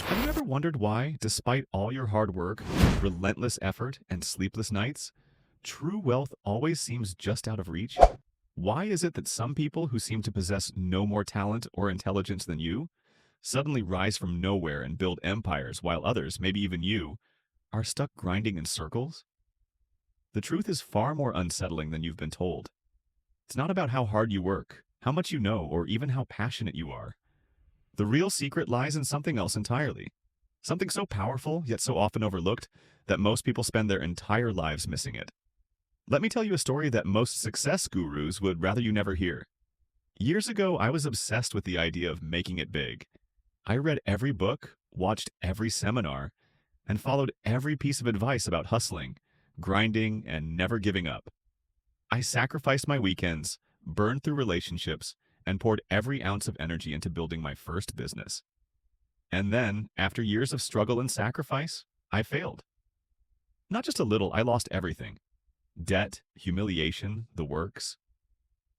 Have you ever wondered why, despite all your hard work, relentless effort, and sleepless nights, true wealth always seems just out of reach? Why is it that some people who seem to possess no more talent or intelligence than you suddenly rise from nowhere and build empires while others, maybe even you, are stuck grinding in circles? The truth is far more unsettling than you've been told. It's not about how hard you work, how much you know, or even how passionate you are. The real secret lies in something else entirely. Something so powerful, yet so often overlooked, that most people spend their entire lives missing it. Let me tell you a story that most success gurus would rather you never hear. Years ago, I was obsessed with the idea of making it big. I read every book, watched every seminar, and followed every piece of advice about hustling, grinding, and never giving up. I sacrificed my weekends, burned through relationships, and poured every ounce of energy into building my first business. And then, after years of struggle and sacrifice, I failed. Not just a little, I lost everything. Debt, humiliation, the works.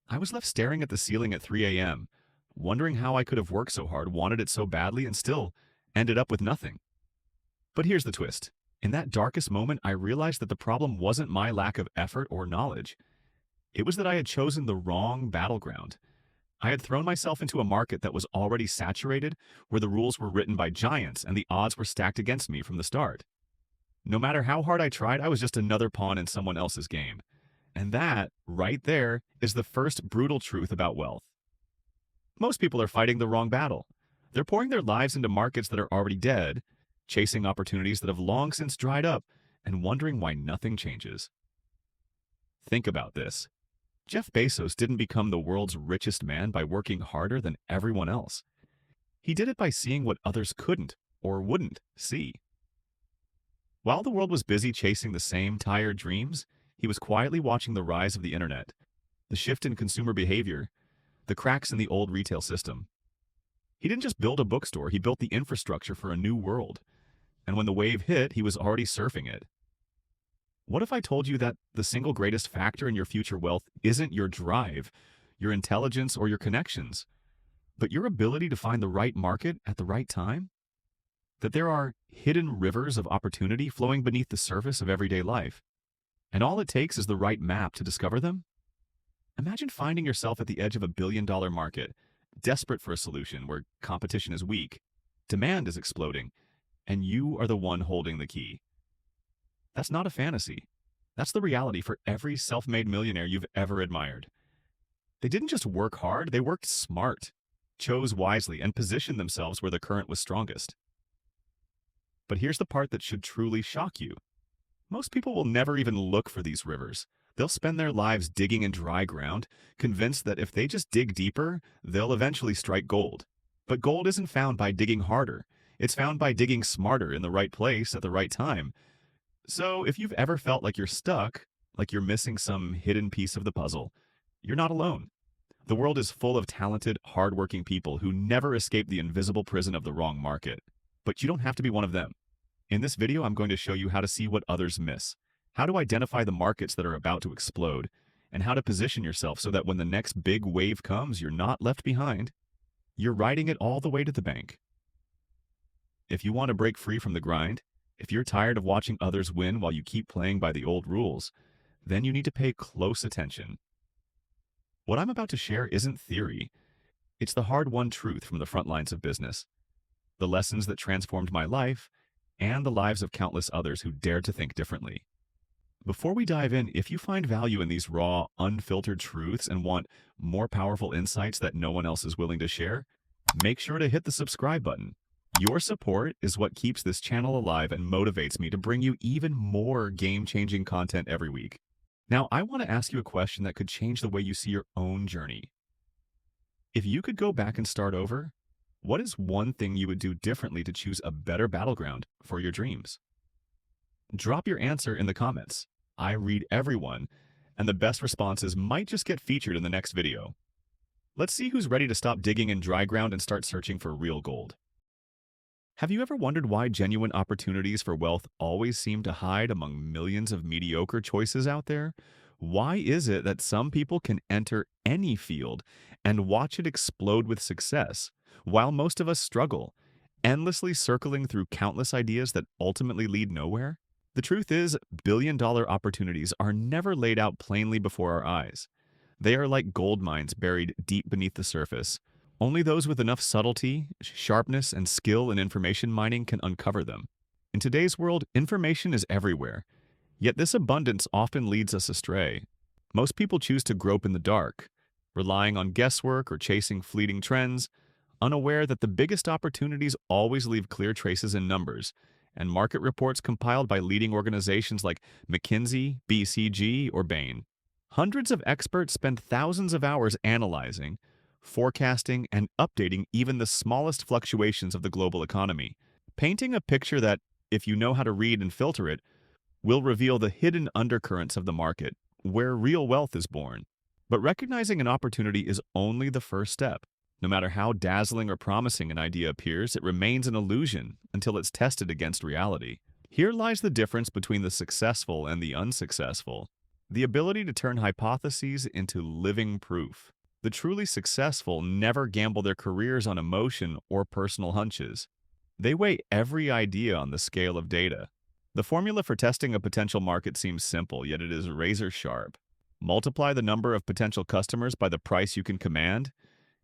I was left staring at the ceiling at 3 a.m., wondering how I could have worked so hard, wanted it so badly, and still ended up with nothing. But here's the twist. In that darkest moment, I realized that the problem wasn't my lack of effort or knowledge. It was that I had chosen the wrong battleground. I had thrown myself into a market that was already saturated, where the rules were written by giants and the odds were stacked against me from the start. No matter how hard I tried, I was just another pawn in someone else's game. And that, right there, is the first brutal truth about wealth. Most people are fighting the wrong battle. They're pouring their lives into markets that are already dead, chasing opportunities that have long since dried up, and wondering why nothing changes. Think about this. Jeff Bezos didn't become the world's richest man by working harder than everyone else. He did it by seeing what others couldn't or wouldn't see. While the world was busy chasing the same tired dreams, he was quietly watching the rise of the internet, the shift in consumer behavior, the cracks in the old retail system. He didn't just build a bookstore, he built the infrastructure for a new world. And when the wave hit, he was already surfing it. What if I told you that the single greatest factor in your future wealth isn't your drive, your intelligence, or your connections, but your ability to find the right market at the right time? That there are hidden rivers of opportunity flowing beneath the surface of everyday life, and all it takes is the right map to discover them? Imagine finding yourself at the edge of a $1 billion market, desperate for a solution where competition is weak, demand is exploding, and you are the one holding the key. That's not a fantasy. That's the reality for every self-made millionaire you've ever admired. They didn't just work hard, they worked smart, chose wisely, and positioned themselves where the current was strongest. But here's the part that should truly shock you. Most people will never even look for these rivers. They'll spend their lives digging in dry ground, convinced that if they just dig deeper, they'll eventually strike gold. But gold isn't found by digging harder. It's found by digging smarter in the right place at the right time. So if you've ever felt like you're stuck, like you're missing some hidden piece of the puzzle, you're not alone. The world is full of talented, hardworking people who never escape the invisible prison of the wrong market. But you don't have to be one of them. In this video, I'm going to show you how to see what others miss, how to identify the markets that are about to explode, and how to position yourself so that when the next big wave comes, you're not left behind. You're riding it all the way to the bank. If you want to break free from the grind, if you're tired of watching others win while you keep playing by the old rules, then you need to pay close attention. What I'm about to share isn't theory. It's the hard-won truth from the front lines of business. The lessons that transformed my life and the lives of countless others who dared to think differently. Before we dive in, if you find value in these raw, unfiltered truths and want more powerful insights that no one else is willing to share, make sure to hit the subscribe button. Your support is what keeps this channel alive and motivates me to bring you even more game-changing content every week. Now, I want to ask you a question that could change the way you see your own journey. If you could go back and start over, what is one thing you would do differently to choose a better battleground for your dreams? Drop your answer in the comments. I read everyone, and the best responses might just get featured in the next video. Let's see who's ready to stop digging in dry ground and start searching for real gold. Have you ever wondered why genuine opportunities for wealth always seem to hide among millions of mediocre choices out there? Why is it that some people can enter any field and watch it explode with success, while most of us struggle endlessly circling through countless ideas that ultimately lead nowhere? The truth is, billion-dollar opportunities are never laid out plainly before our eyes. They are like gold mines buried deep beneath the surface. Only those with enough subtlety, sharpness, and skill in information mining can uncover them. In today's world, information is everywhere, yet this abundance often leads us astray. Most people choose to grope in the dark, relying on guesswork or chasing fleeting trends, unaware that the biggest opportunities always leave clear traces in numbers, and market reports compiled by leading organizations like McKinsey, BCG, or Bain. Hundreds of experts spend thousands of hours analyzing, forecasting, and updating even the smallest fluctuations of the global economy, painting a picture that, if you know how to read and filter it, will reveal the hidden undercurrents of the market, where real wealth is born. But recognizing an opportunity is only the first step. No matter how dazzling or promising an idea appears, it remains an illusion until it's tested against reality. Here lies the difference between the successful and the unsuccessful. The ability to turn hypotheses into living proof. The truly successful never gamble their careers on emotion or personal hunches. They weigh every idea on the scale of data. The formula for testing a potential market seems simple, yet it is razor sharp. Multiply the number of potential customers by the price you can command.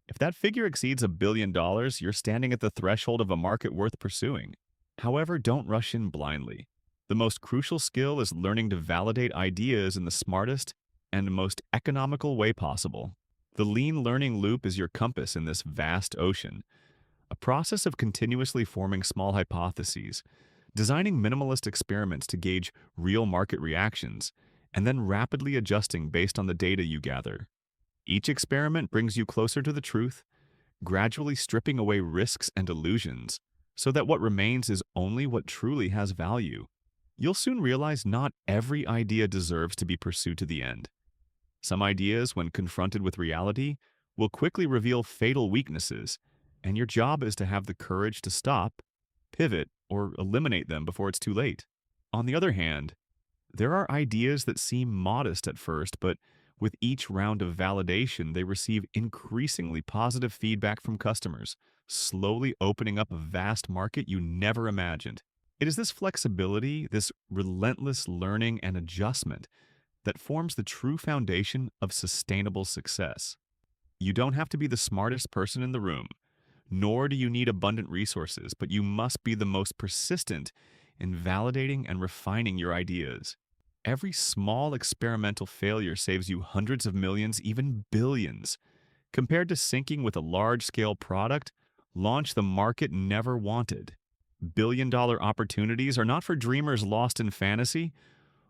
If that figure exceeds $1 billion, you're standing at the threshold of a market worth pursuing. However, don't rush in blindly. The most crucial skill is learning to validate ideas in the smartest and most economical way possible. The lean learning loop is your compass in this vast ocean, a process of continuously forming small hypotheses, designing minimalist experiments to gauge real market reactions, and then rapidly adjusting based on the data you gather. Each experiment brings you closer to the truth, gradually stripping away risks and illusions, so that what remains is only what truly has value. You'll soon realize not every idea deserves to be pursued to the end. Some ideas, when confronted with reality, will quickly reveal fatal weaknesses, and your job is to have the courage to stop, pivot, or eliminate them before it's too late. On the other hand, there are ideas that seem modest at first, but with each round of validation, they receive increasingly positive feedback from customers, slowly opening up a vast market you never imagined. It is this flexibility, this relentless learning and adjustment, that forms the true foundation of sustainable success. You don't have to be the smartest person in the room, nor do you need abundant resources, but you must be the most persistent in validating and refining your ideas. Every small experimental failure saves you hundreds of millions, even billions. Compared to sinking with a large-scale product, launch the market never wanted. Billion-dollar opportunities are not for dreamers lost in fantasy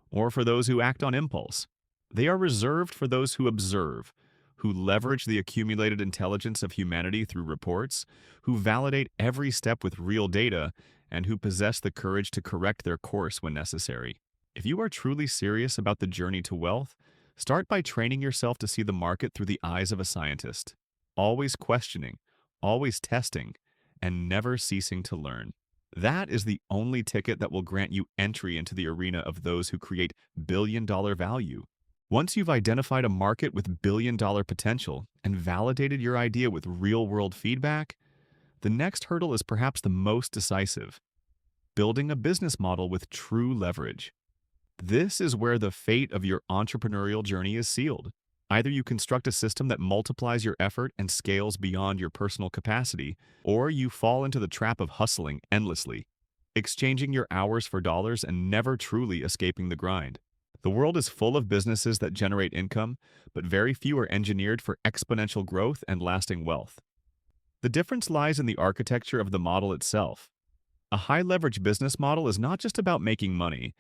or for those who act on impulse. They are reserved for those who observe, who leverage the accumulated intelligence of humanity through reports, who validate every step with real data, and who possess the courage to correct their course when necessary. If you are truly serious about the journey to wealth, start by training yourself to see the market through the eyes of a scientist, always questioning, always testing, and never ceasing to learn. That is the only ticket that will grant you entry into the arena of those who create billion-dollar value. Once you've identified a market with billion-dollar potential and validated your idea with real-world feedback, the next hurdle is perhaps the most decisive: building a business model with true leverage. This is where the fate of your entrepreneurial journey is sealed. Either you construct a system that multiplies your effort and scales beyond your personal capacity, or you fall into the trap of hustling endlessly, exchanging your hours for dollars and never truly escaping the grind. The world is full of businesses that generate income, but very few are engineered for exponential growth and lasting wealth. The difference lies in the architecture of the model itself. A high-leverage business model is not just about making money.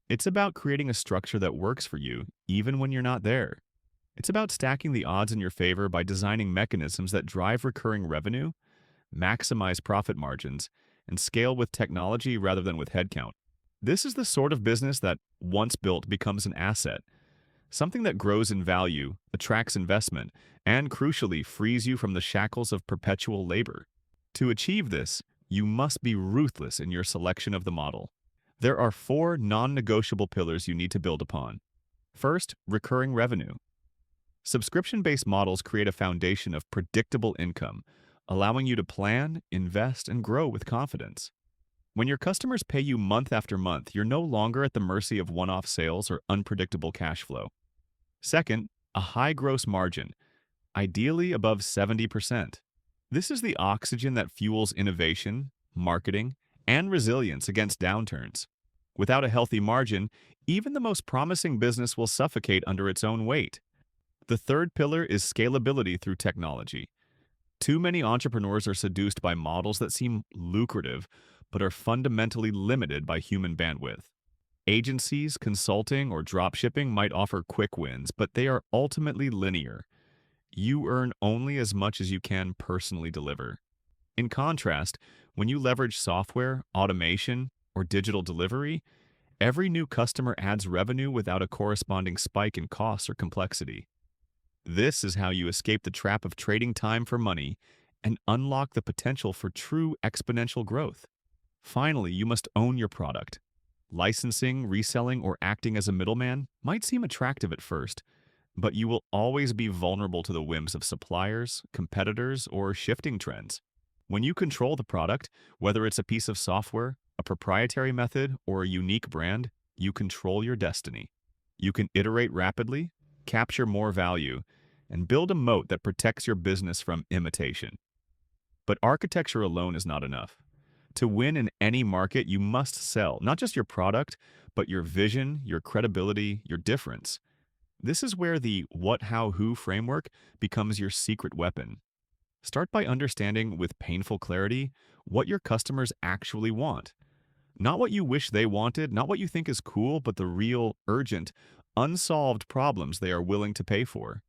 It's about creating a structure that works for you, even when you're not there. It's about stacking the odds in your favor by designing mechanisms that drive recurring revenue, maximize profit margins, and scale with technology rather than with headcount. This is the sort of business that, once built, becomes an asset, something that grows in value, attracts investment, and, crucially, frees you from the shackles of perpetual labor. To achieve this, you must be ruthless in your selection of the model. There are 4 non-negotiable pillars you need to build upon. First, recurring revenue. Subscription-based models create a foundation of predictable income, allowing you to plan, invest, and grow with confidence. When your customers pay you month after month, you're no longer at the mercy of one-off sales or unpredictable cash flow. Second, a high gross margin, ideally above 70%. This is the oxygen that fuels innovation, marketing, and resilience against downturns. Without a healthy margin, even the most promising business will suffocate under its own weight. The third pillar is scalability through technology. Too many entrepreneurs are seduced by models that seem lucrative, but are fundamentally limited by human bandwidth. Agencies, consulting, or dropshipping might offer quick wins, but they are ultimately linear. You earn only as much as you can personally deliver. In contrast, when you leverage software, automation, or digital delivery, every new customer adds revenue without a corresponding spike in costs or complexity. This is how you escape the trap of trading time for money and unlock the potential for true exponential growth. Finally, you must own your product. Licensing, reselling, or acting as a middleman might seem attractive at first, but you will always be vulnerable to the whims of suppliers, competitors, or shifting trends. When you control the product, whether it's a piece of software, a proprietary method, or a unique brand, you control your destiny. You can iterate rapidly, capture more value, and build a moat that protects your business from imitation. But architecture alone is not enough. To win in any market, you must sell, not just your product, but your vision, your credibility, your difference. This is where the what, how, who framework becomes your secret weapon. Start by understanding with painful clarity what your customers actually want. Not what you wish they wanted, not what you think is cool, but the real, urgent, unsolved problems they are willing to pay for.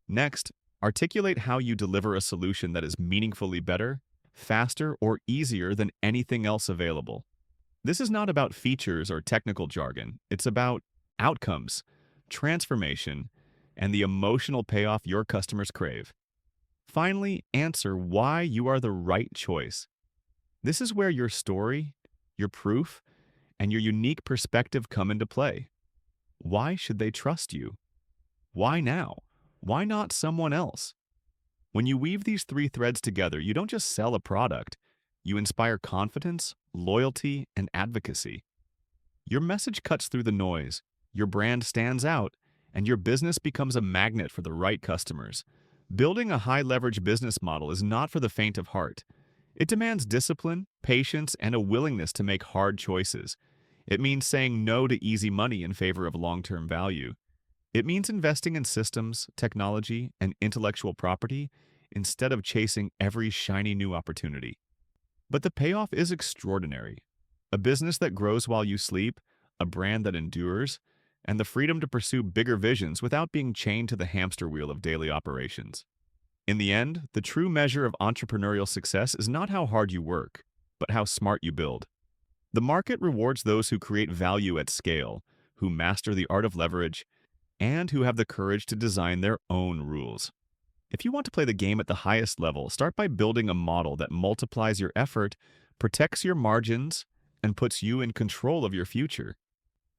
Next, articulate how you deliver a solution that is meaningfully better, faster, or easier than anything else available. This is not about features or technical jargon. It's about outcomes, transformation, and the emotional payoff your customers crave. Finally, answer why you are the right choice. This is where your story, your proof, and your unique perspective come into play. Why should they trust you? Why now? Why not someone else? When you weave these three threads together, you don't just sell a product, you inspire confidence, loyalty, and advocacy. Your message cuts through the noise, your brand stands out, and your business becomes a magnet for the right customers. Building a high-leverage business model is not for the faint of heart. It demands discipline, patience, and a willingness to make hard choices. It means saying no to easy money in favor of long-term value. It means investing in systems, technology, and intellectual property instead of chasing every shiny new opportunity. But the payoff is extraordinary. A business that grows while you sleep, a brand that endures, and the freedom to pursue bigger visions without being chained to the hamster wheel of daily operations. In the end, the true measure of entrepreneurial success is not how hard you work, but how smart you build. The market rewards those who create value at scale, who master the art of leverage, and who have the courage to design their own rules. If you want to play the game at the highest level, start by building a model that multiplies your effort, protects your margins, and puts you in control of your future.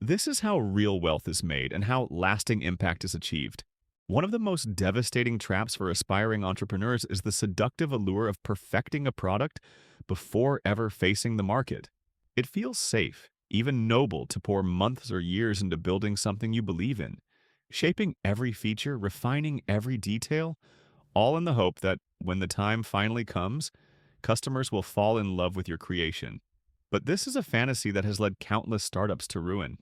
This is how real wealth is made and how lasting impact is achieved. One of the most devastating traps for aspiring entrepreneurs is the seductive allure of perfecting a product before ever facing the market. It feels safe, even noble, to pour months or years into building something you believe in, shaping every feature, refining every detail, all in the hope that when the time finally comes, customers will fall in love with your creation. But this is a fantasy that has led countless startups to ruin.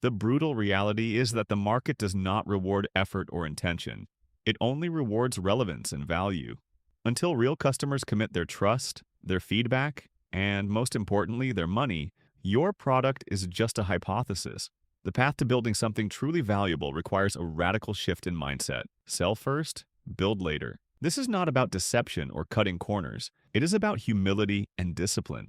The brutal reality is that the market does not reward effort or intention. It only rewards relevance and value. Until real customers commit their trust, their feedback, and most importantly, their money, your product is just a hypothesis. The path to building something truly valuable requires a radical shift in mindset. Sell first, build later. This is not about deception or cutting corners. It is about humility and discipline.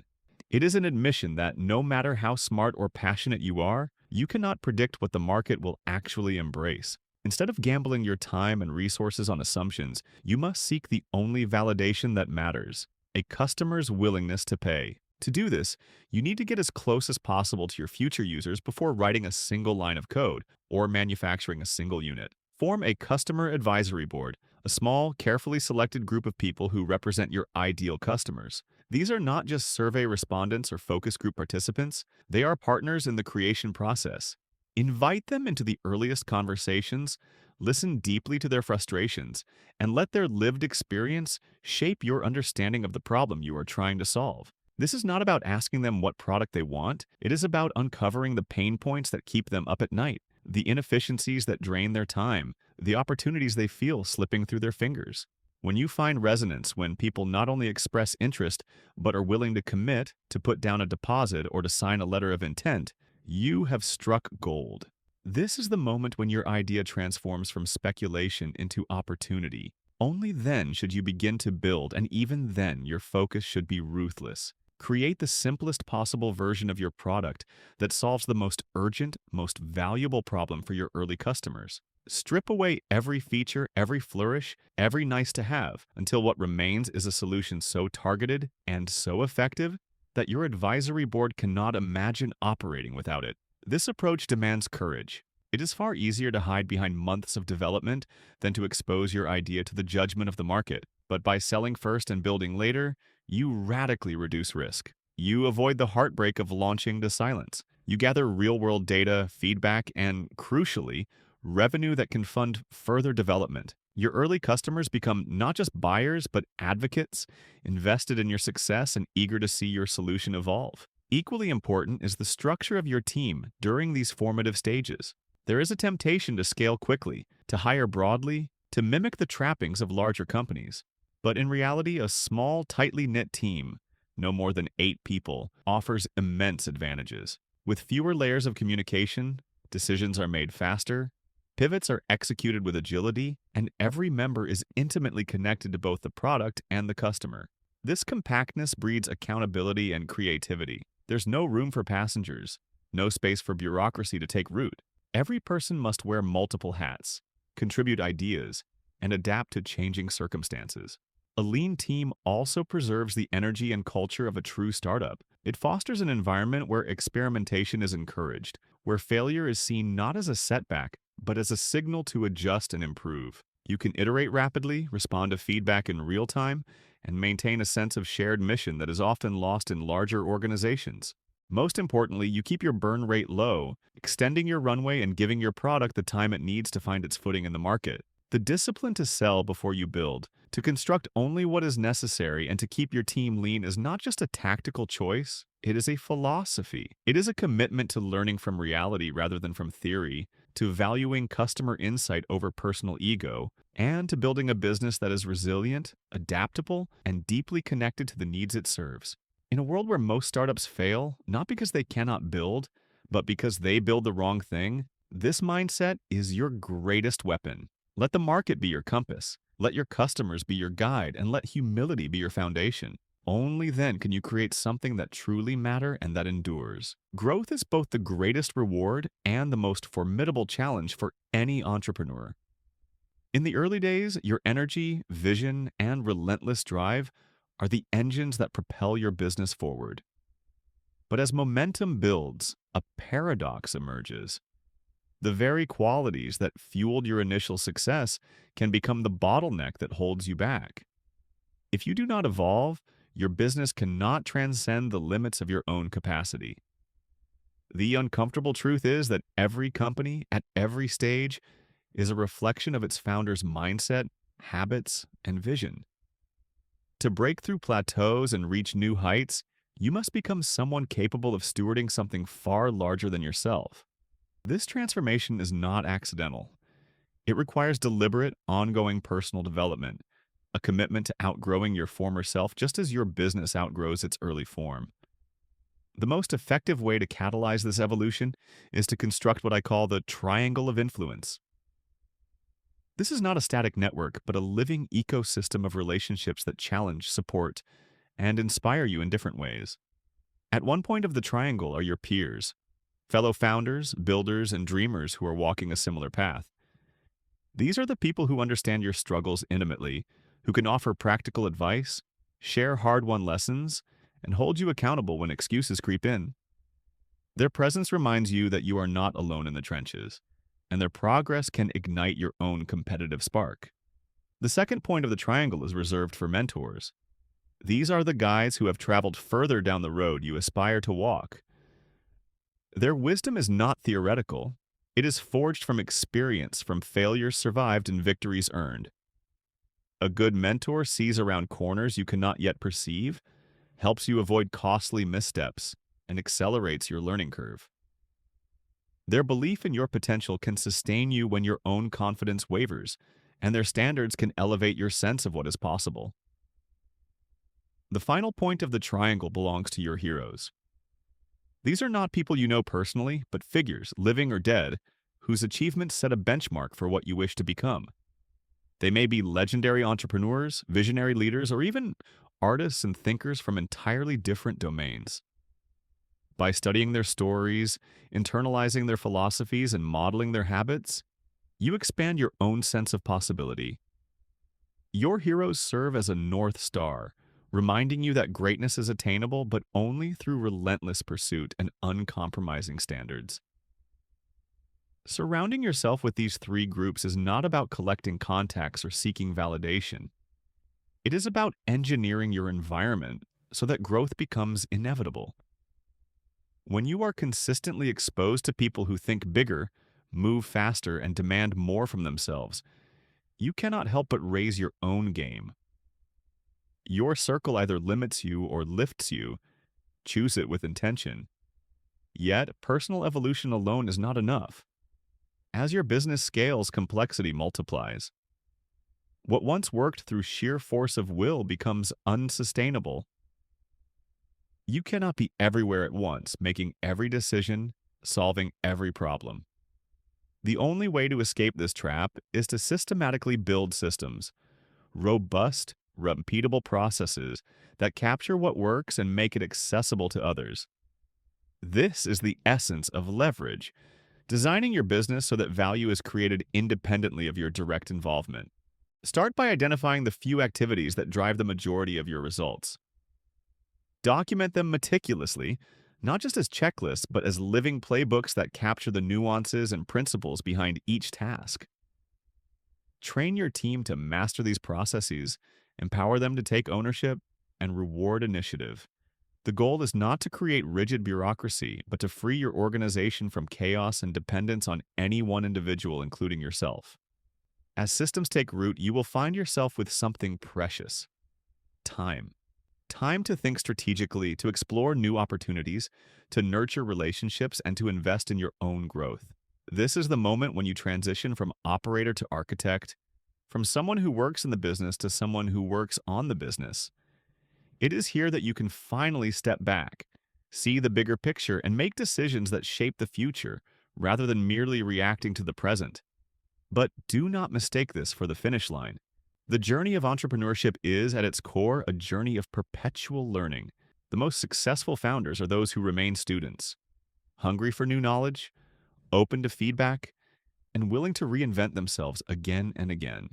It is an admission that no matter how smart or passionate you are, you cannot predict what the market will actually embrace. Instead of gambling your time and resources on assumptions, you must seek the only validation that matters: a customer's willingness to pay. To do this, you need to get as close as possible to your future users before writing a single line of code or manufacturing a single unit. Form a customer advisory board, a small, carefully selected group of people who represent your ideal customers. These are not just survey respondents or focus group participants, they are partners in the creation process. Invite them into the earliest conversations, listen deeply to their frustrations, and let their lived experience shape your understanding of the problem you are trying to solve. This is not about asking them what product they want, it is about uncovering the pain points that keep them up at night, the inefficiencies that drain their time, the opportunities they feel slipping through their fingers. When you find resonance, when people not only express interest, but are willing to commit, to put down a deposit, or to sign a letter of intent, you have struck gold. This is the moment when your idea transforms from speculation into opportunity. Only then should you begin to build, and even then your focus should be ruthless. Create the simplest possible version of your product that solves the most urgent, most valuable problem for your early customers. Strip away every feature, every flourish, every nice to have, until what remains is a solution so targeted and so effective that your advisory board cannot imagine operating without it. This approach demands courage. It is far easier to hide behind months of development than to expose your idea to the judgment of the market. But by selling first and building later, you radically reduce risk. You avoid the heartbreak of launching to silence. You gather real-world data, feedback, and, crucially, revenue that can fund further development. Your early customers become not just buyers, but advocates, invested in your success and eager to see your solution evolve. Equally important is the structure of your team during these formative stages. There is a temptation to scale quickly, to hire broadly, to mimic the trappings of larger companies. But in reality, a small, tightly knit team, no more than 8 people, offers immense advantages. With fewer layers of communication, decisions are made faster, pivots are executed with agility, and every member is intimately connected to both the product and the customer. This compactness breeds accountability and creativity. There's no room for passengers, no space for bureaucracy to take root. Every person must wear multiple hats, contribute ideas, and adapt to changing circumstances. A lean team also preserves the energy and culture of a true startup. It fosters an environment where experimentation is encouraged, where failure is seen not as a setback, but as a signal to adjust and improve. You can iterate rapidly, respond to feedback in real time, and maintain a sense of shared mission that is often lost in larger organizations. Most importantly, you keep your burn rate low, extending your runway and giving your product the time it needs to find its footing in the market. The discipline to sell before you build, to construct only what is necessary, and to keep your team lean is not just a tactical choice, it is a philosophy. It is a commitment to learning from reality rather than from theory, to valuing customer insight over personal ego, and to building a business that is resilient, adaptable, and deeply connected to the needs it serves. In a world where most startups fail, not because they cannot build, but because they build the wrong thing, this mindset is your greatest weapon. Let the market be your compass. Let your customers be your guide, and let humility be your foundation. Only then can you create something that truly matters and that endures. Growth is both the greatest reward and the most formidable challenge for any entrepreneur. In the early days, your energy, vision, and relentless drive are the engines that propel your business forward. But as momentum builds, a paradox emerges. The very qualities that fueled your initial success can become the bottleneck that holds you back. If you do not evolve, your business cannot transcend the limits of your own capacity. The uncomfortable truth is that every company, at every stage, is a reflection of its founder's mindset, habits, and vision. To break through plateaus and reach new heights, you must become someone capable of stewarding something far larger than yourself. This transformation is not accidental. It requires deliberate, ongoing personal development, a commitment to outgrowing your former self just as your business outgrows its early form. The most effective way to catalyze this evolution is to construct what I call the triangle of influence. This is not a static network, but a living ecosystem of relationships that challenge, support, and inspire you in different ways. At one point of the triangle are your peers, fellow founders, builders, and dreamers who are walking a similar path. These are the people who understand your struggles intimately, who can offer practical advice, share hard-won lessons, and hold you accountable when excuses creep in. Their presence reminds you that you are not alone in the trenches, and their progress can ignite your own competitive spark. The second point of the triangle is reserved for mentors. These are the guys who have traveled further down the road you aspire to walk. Their wisdom is not theoretical. It is forged from experience, from failures survived and victories earned. A good mentor sees around corners you cannot yet perceive, helps you avoid costly missteps, and accelerates your learning curve. Their belief in your potential can sustain you when your own confidence wavers, and their standards can elevate your sense of what is possible. The final point of the triangle belongs to your heroes. These are not people you know personally, but figures, living or dead, whose achievements set a benchmark for what you wish to become. They may be legendary entrepreneurs, visionary leaders, or even artists and thinkers from entirely different domains. By studying their stories, internalizing their philosophies, and modeling their habits, you expand your own sense of possibility. Your heroes serve as a North Star, reminding you that greatness is attainable, but only through relentless pursuit and uncompromising standards. Surrounding yourself with these three groups is not about collecting contacts or seeking validation. It is about engineering your environment so that growth becomes inevitable. When you are consistently exposed to people who think bigger, move faster, and demand more from themselves, you cannot help but raise your own game. Your circle either limits you or lifts you. Choose it with intention. Yet, personal evolution alone is not enough. As your business scales, complexity multiplies. What once worked through sheer force of will becomes unsustainable. You cannot be everywhere at once, making every decision, solving every problem. The only way to escape this trap is to systematically build systems, robust, repeatable processes that capture what works and make it accessible to others. This is the essence of leverage, designing your business so that value is created independently of your direct involvement. Start by identifying the few activities that drive the majority of your results. Document them meticulously, not just as checklists, but as living playbooks that capture the nuances and principles behind each task. Train your team to master these processes, empower them to take ownership, and reward initiative. The goal is not to create rigid bureaucracy, but to free your organization from chaos and dependence on any one individual, including yourself. As systems take root, you will find yourself with something precious: time. Time to think strategically, to explore new opportunities, to nurture relationships, and to invest in your own growth. This is the moment when you transition from operator to architect, from someone who works in the business to someone who works on the business. It is here that you can finally step back, see the bigger picture, and make decisions that shape the future, rather than merely reacting to the present. But do not mistake this for the finish line. The journey of entrepreneurship is, at its core, a journey of perpetual learning. The most successful founders are those who remain students, hungry for new knowledge, open to feedback, and willing to reinvent themselves again and again.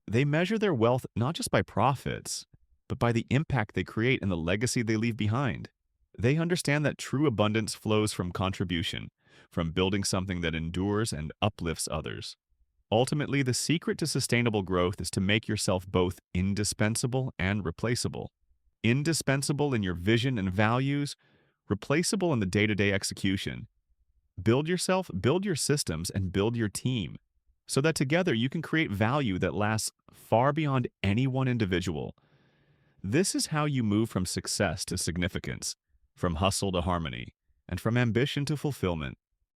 They measure their wealth not just by profits, but by the impact they create and the legacy they leave behind. They understand that true abundance flows from contribution, from building something that endures and uplifts others. Ultimately, the secret to sustainable growth is to make yourself both indispensable and replaceable. Indispensable in your vision and values, replaceable in the day-to-day execution. Build yourself, build your systems, and build your team, so that together you can create value that lasts far beyond any one individual. This is how you move from success to significance, from hustle to harmony, and from ambition to fulfillment.